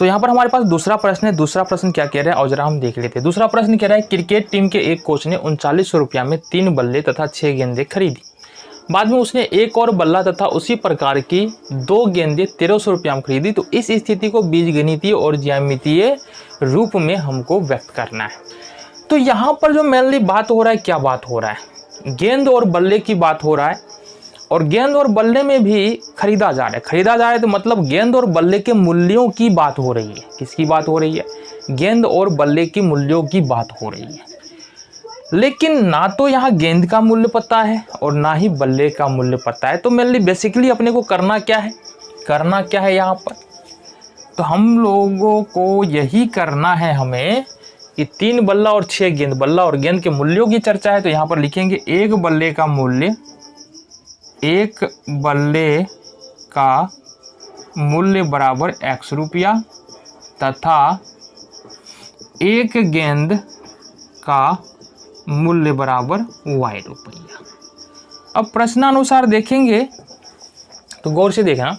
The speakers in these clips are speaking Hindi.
तो यहाँ पर हमारे पास दूसरा प्रश्न है। दूसरा प्रश्न क्या कह रहा है और जरा हम देख लेते हैं। दूसरा प्रश्न कह रहा है क्रिकेट टीम के एक कोच ने 3900 रुपया में 3 बल्ले तथा 6 गेंदें खरीदी। बाद में उसने एक और बल्ला तथा उसी प्रकार की 2 गेंदें 1300 रुपया में खरीदी। तो इस स्थिति को बीजगणितीय और ज्यामितीय रूप में हमको व्यक्त करना है। तो यहाँ पर जो मेनली बात हो रहा है, क्या बात हो रहा है, गेंद और बल्ले की बात हो रहा है। और गेंद और बल्ले में भी खरीदा जा रहा है। खरीदा जा रहा है तो मतलब गेंद और बल्ले के मूल्यों की बात हो रही है। किसकी बात हो रही है? गेंद और बल्ले की मूल्यों की बात हो रही है। लेकिन ना तो यहाँ गेंद का मूल्य पता है और ना ही बल्ले का मूल्य पता है। तो मेनली बेसिकली अपने को करना क्या है, करना क्या है यहाँ पर? तो हम लोगों को यही करना है हमें कि 3 बल्ला और 6 गेंद, बल्ला और गेंद के मूल्यों की चर्चा है। तो यहाँ पर लिखेंगे एक बल्ले का मूल्य, एक बल्ले का मूल्य बराबर x रुपया तथा एक गेंद का मूल्य बराबर y रुपया। अब प्रश्नानुसार देखेंगे तो गौर से देखना,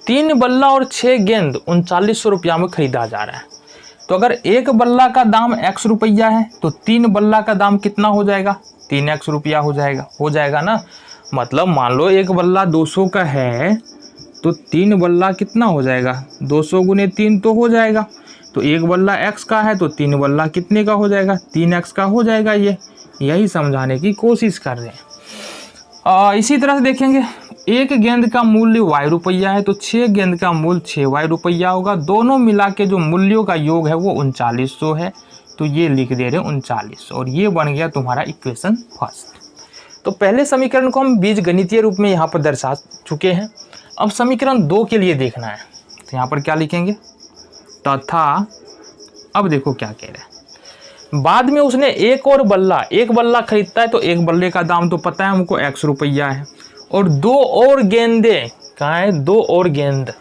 3 बल्ला और 6 गेंद 3900 रुपया में खरीदा जा रहा है। तो अगर एक बल्ला का दाम x रुपया है तो 3 बल्ला का दाम कितना हो जाएगा? 3x रुपया हो जाएगा ना। मतलब मान लो एक बल्ला 200 का है तो 3 बल्ला कितना हो जाएगा? 200 गुने 3 तो हो जाएगा। तो एक बल्ला x का है तो 3 बल्ला कितने का हो जाएगा? 3x का हो जाएगा। यही समझाने की कोशिश कर रहे हैं। इसी तरह से देखेंगे, एक गेंद का मूल्य y रुपया है तो 6 गेंद का मूल्य 6y रुपया होगा। दोनों मिला के जो मूल्यों का योग है वो 3900 है। तो ये लिख दे रहे 3900 और ये बन गया तुम्हारा इक्वेशन फर्स्ट। तो पहले समीकरण को हम बीजगणितीय रूप में यहाँ पर दर्शा चुके हैं। अब समीकरण 2 के लिए देखना है। तो यहाँ पर क्या लिखेंगे? तथा अब देखो क्या कह रहे हैं, बाद में उसने एक बल्ला खरीदता है तो एक बल्ले का दाम तो पता है हमको x रुपया है और 2 और गेंदें कहाँ है? 2 और गेंद,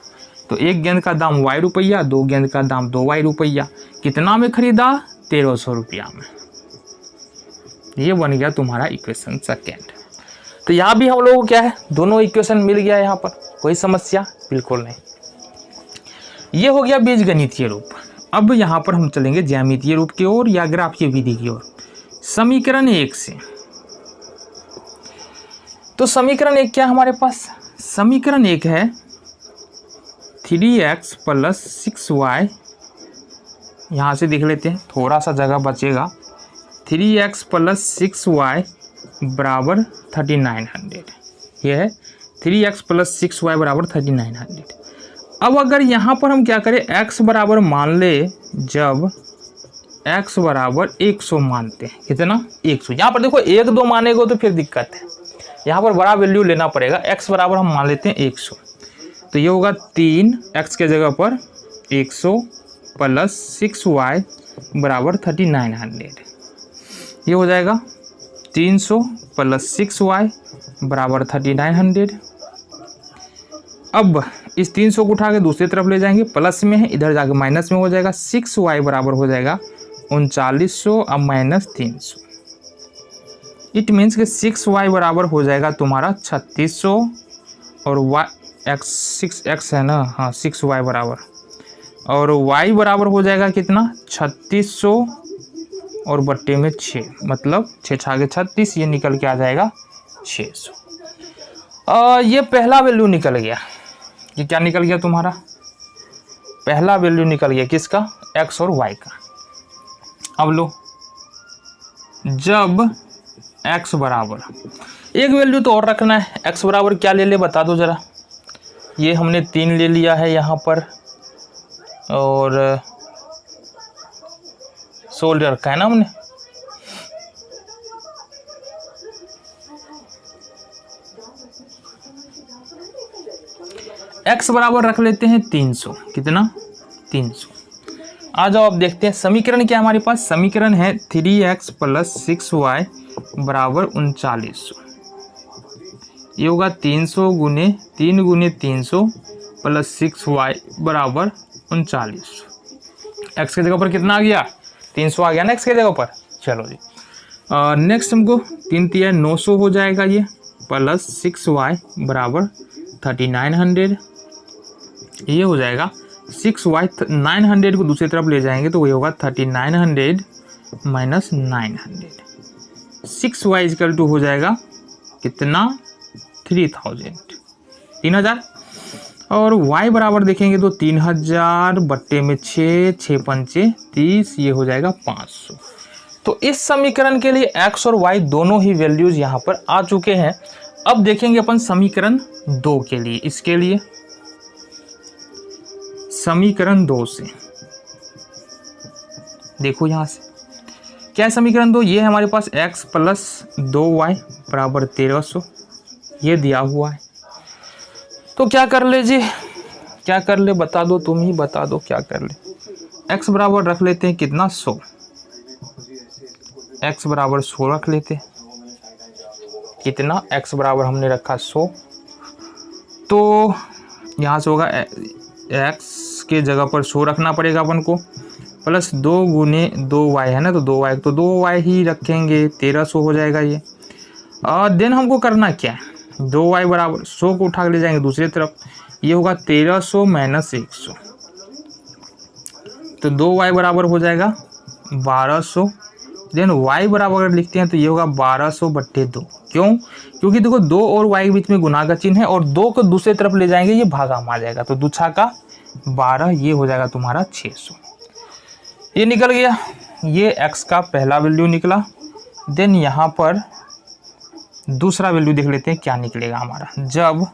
तो एक गेंद का दाम y रुपया, 2 गेंद का दाम 2y रुपया। कितना में खरीदा? 1300 रुपया में। ये बन गया तुम्हारा इक्वेशन सेकेंड। तो यहाँ भी हम लोगों को क्या है, दोनों इक्वेशन मिल गया। यहाँ पर कोई समस्या बिल्कुल नहीं। ये हो गया बीजगणितीय रूप। अब यहाँ पर हम चलेंगे ज्यामितीय रूप की ओर या ग्राफीय विधि की ओर। समीकरण 1 से, तो समीकरण 1 क्या है हमारे पास? समीकरण 1 है 3x + 6y। यहाँ से देख लेते हैं, थोड़ा सा जगह बचेगा। 3x + 6y बराबर 3900। ये है 3x + 6y बराबर 3900। अब अगर यहाँ पर हम क्या करें, x बराबर मान ले, जब x बराबर 100 मानते हैं, कितना? 100। यहाँ पर देखो 1 2 मानेगा तो फिर दिक्कत है, यहाँ पर बड़ा वैल्यू लेना पड़ेगा। x बराबर हम मान लेते हैं 100। तो ये होगा 3x के जगह पर 100 + 6y बराबर 3900। ये हो जाएगा 300 + 6y बराबर 3900। अब इस 300 को उठा के दूसरी तरफ ले जाएंगे, प्लस में है, इधर जाके माइनस में हो जाएगा। 6y बराबर हो जाएगा 3900 अब -300। इट मीन्स कि 6y बराबर हो जाएगा तुम्हारा 3600 और x है ना, हाँ 6y बराबर, और y बराबर हो जाएगा कितना? 3600 और बट्टे में 6, मतलब 6 छागे 36, ये निकल के आ जाएगा 600। ये पहला वैल्यू निकल गया। ये क्या निकल गया तुम्हारा? पहला वैल्यू निकल गया किसका? x और y का। अब लो, जब x बराबर, एक वैल्यू तो और रखना है। x बराबर क्या ले ले बता दो जरा। ये हमने 3 ले लिया है यहाँ पर और 16 ले रखा है ना हमने। x बराबर रख लेते हैं 300। कितना? 300। आ जाओ अब देखते हैं समीकरण क्या हमारे पास। समीकरण है 3x + 6y बराबर 3900। ये होगा 300 गुने 3 गुने 300 + 6y बराबर 3900। x के जगह पर कितना आ गया? 300 आ गया ना x के जगह पर। चलो जी, नेक्स्ट हमको 3 × 900 हो जाएगा ये, + 6y बराबर 3900। ये हो जाएगा 6y 900 को दूसरी तरफ ले जाएंगे तो वही होगा 3900 माइनस 900। 6y इक्वल टू हो जाएगा कितना 3000 और y बराबर देखेंगे तो 3000 बट्टे में 6 पंचे 30, ये हो जाएगा 500। तो इस समीकरण के लिए x और y दोनों ही वैल्यूज यहाँ पर आ चुके हैं। अब देखेंगे अपन समीकरण 2 के लिए। इसके लिए समीकरण 2 से देखो यहाँ से क्या है समीकरण 2, ये है हमारे पास x प्लस 2y बराबर 1300, ये दिया हुआ है। तो क्या कर ले जी, क्या कर ले बता दो, तुम ही बता दो क्या कर ले। x बराबर रख लेते हैं कितना 100, x बराबर 100 रख लेते हैं। कितना x बराबर हमने रखा 100, तो यहाँ से होगा x के जगह पर 100 रखना पड़ेगा अपन को, प्लस 2 गुने 2y है ना, तो 2y ही रखेंगे 1300 हो जाएगा ये। और देन हमको करना क्या है, 2y बराबर 100 को उठा के ले जाएंगे दूसरी तरफ, ये होगा 1300 माइनस 100, तो 2y बराबर हो जाएगा 1200। देन y बराबर अगर लिखते हैं तो ये होगा 1200 बट्टे 2। क्यों? क्योंकि देखो 2 और y के बीच में गुना का चिन्ह है और 2 को दूसरी तरफ ले जाएंगे ये भागा में आ जाएगा, तो 2 छक्का 12, ये हो जाएगा तुम्हारा 600। ये निकल गया, ये x का पहला वैल्यू निकला। देन यहाँ पर दूसरा वैल्यू देख लेते हैं क्या निकलेगा हमारा। जब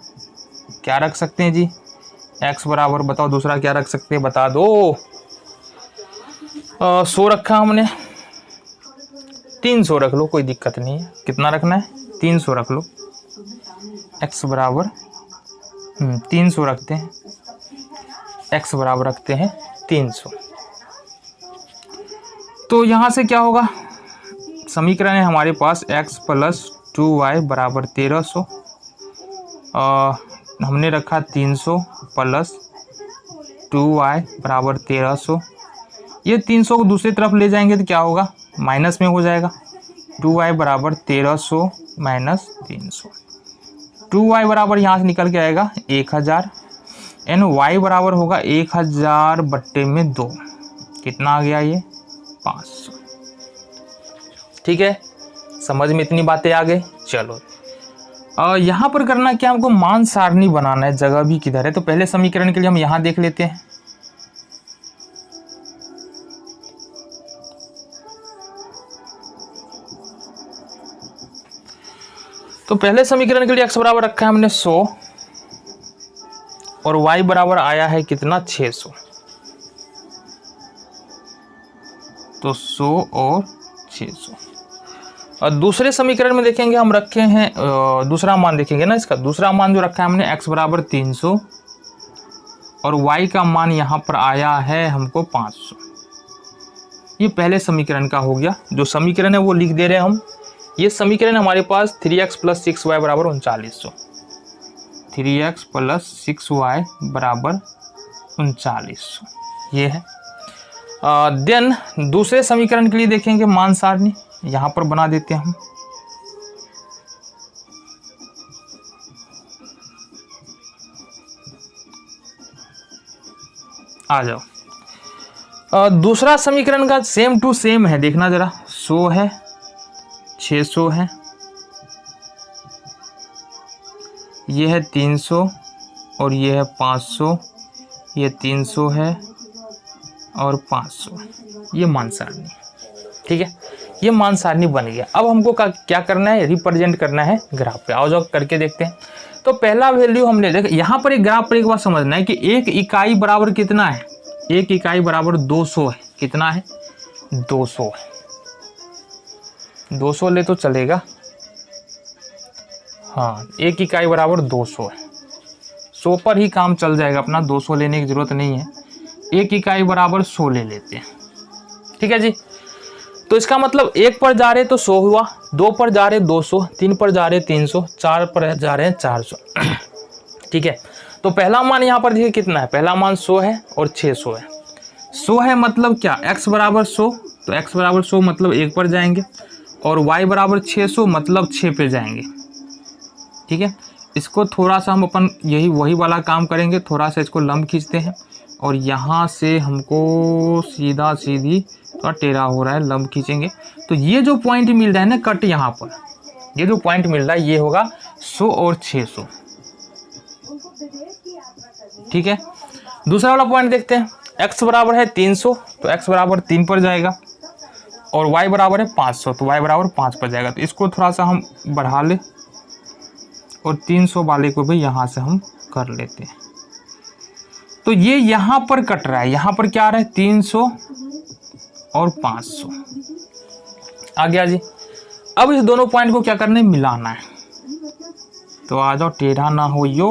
क्या रख सकते हैं जी, x बराबर बताओ दूसरा क्या रख सकते हैं बता दो। 100 रखा हमने, 300 रख लो, कोई दिक्कत नहीं है। कितना रखना है, 300 रख लो। x बराबर 300 रखते हैं, x बराबर रखते हैं 300। तो यहाँ से क्या होगा, समीकरण है हमारे पास x प्लस 2y बराबर 1300, हमने रखा 300 प्लस 2y बराबर 1300। ये 300 को दूसरी तरफ ले जाएंगे तो क्या होगा, माइनस में हो जाएगा। 2y बराबर 1300 माइनस 300, 2y बराबर यहाँ से निकल के आएगा 1000 एंड y बराबर होगा 1000 बट्टे में 2, कितना आ गया ये 500। ठीक है, समझ में इतनी बातें आ गई। चलो यहाँ पर करना क्या, हमको मान सारणी बनाना है। जगह भी किधर है, तो पहले समीकरण के लिए हम यहाँ देख लेते हैं। तो पहले समीकरण के लिए x बराबर रखा है हमने 100 और y बराबर आया है कितना 600, तो 100 और 600। और दूसरे समीकरण में देखेंगे हम रखे हैं दूसरा मान देखेंगे ना, इसका दूसरा मान जो रखा है हमने x बराबर 300 और y का मान यहाँ पर आया है हमको 500। ये पहले समीकरण का हो गया। जो समीकरण है वो लिख दे रहे हैं हम। ये समीकरण हमारे पास 3x प्लस 6y बराबर 3900, 3x प्लस 6y बराबर 3900 ये है। देन दूसरे समीकरण के लिए देखेंगे मान सारणी, यहाँ पर बना देते हैं हम। आ जाओ, दूसरा समीकरण का सेम टू सेम है, देखना जरा। 100 है, 600 है, ये है 300 और ये है 500, ये 300 है और 500, ये मान सारणी। ठीक है, ये मान सारणी बन गया। अब हमको क्या करना है, रिप्रेजेंट करना है ग्राफ पे। आओ जाओ करके देखते हैं। तो पहला वैल्यू हमने देख, यहाँ पर एक ग्राफ पर एक बात समझना है कि एक इकाई बराबर कितना है, एक इकाई बराबर 200 है। कितना है, 200 है। 200 ले तो चलेगा, हाँ, एक इकाई बराबर 200 है। 100 पर ही काम चल जाएगा अपना, 200 लेने की जरूरत नहीं है। एक इकाई बराबर 100 ले लेते हैं। ठीक है जी, तो इसका मतलब 1 पर जा रहे तो 100 हुआ, 2 पर जा रहे 200, 3 पर जा रहे 300, 4 पर जा रहे हैं 400। ठीक है, तो पहला मान यहाँ पर देखिए कितना है, पहला मान 100 है और 600 है। 100 है मतलब क्या, x बराबर 100, तो x बराबर 100 मतलब 1 पर जाएंगे, और y बराबर 600 मतलब 6 पे जाएंगे। ठीक है, इसको थोड़ा सा हम अपन वही वाला काम करेंगे, थोड़ा सा इसको लंब खींचते हैं और यहाँ से हमको सीधा सीधी थोड़ा टेढ़ा हो रहा है, लंब खींचेंगे तो ये जो पॉइंट मिल रहा है ना कट, यहाँ पर ये जो पॉइंट मिल रहा है ये होगा 100 और 600। ठीक है, दूसरा वाला पॉइंट देखते हैं। x बराबर है 300 तो x बराबर 3 पर जाएगा, और y बराबर है 500 तो y बराबर 5 पर जाएगा। तो इसको थोड़ा सा हम बढ़ा ले और 300 वाले को भी यहाँ से हम कर लेते हैं। तो ये यहाँ पर कट रहा है, यहाँ पर क्या आ रहा है 300 और 500 आ गया जी। अब इस दोनों पॉइंट को क्या करना है, मिलाना है। तो आ जाओ, टेढ़ा ना हो यो,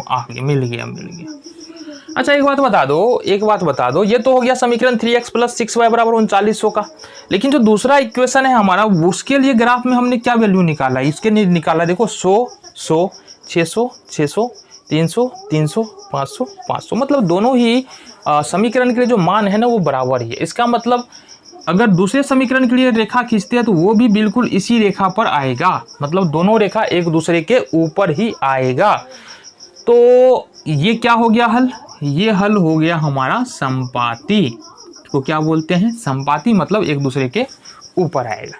आ गया, मिल गया मिल गया। अच्छा एक बात बता दो, ये तो हो गया समीकरण 3x + 6y बराबर 3900 का। लेकिन जो दूसरा इक्वेशन है हमारा, उसके लिए ग्राफ में हमने क्या वैल्यू निकाला है, इसके लिए निकाला देखो 100 100 600 600 300 300 500 500, मतलब दोनों ही समीकरण के लिए जो मान है ना वो बराबर ही है। इसका मतलब अगर दूसरे समीकरण के लिए रेखा खींचते हैं तो वो भी बिल्कुल इसी रेखा पर आएगा, मतलब दोनों रेखा एक दूसरे के ऊपर ही आएगा। तो ये क्या हो गया हल, ये हल हो गया हमारा संपाती। को क्या बोलते हैं, संपाती, मतलब एक दूसरे के ऊपर आएगा।